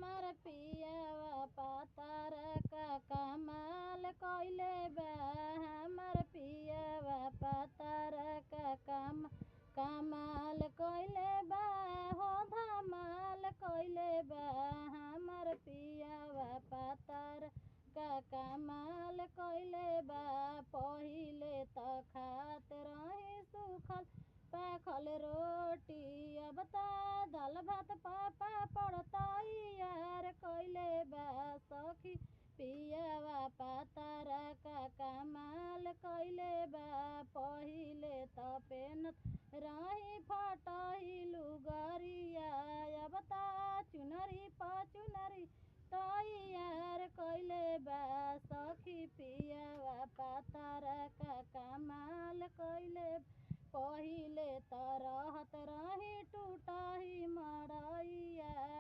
हमर पियावा पातर का कमाल कइले बा। हमर पियावा पातर का कमाल कइले बा हो धमाल कइले बा। हमर पियावा पातर का कमाल कइले बा। पहिले त खात रही सुखल पाकल रोटी, अब त दाल भात पापड़ तैयार कइले बा। सखी पियावा पातर का कमाल कइले बा। पहिले त पेनत रही फटही लुगरिया, अब त चुनरी चुनरी तैयार कइले बा। सखी पियावा पातर का कमाल कइले बा। पहिले त रहत रही टूटही मड़ैया।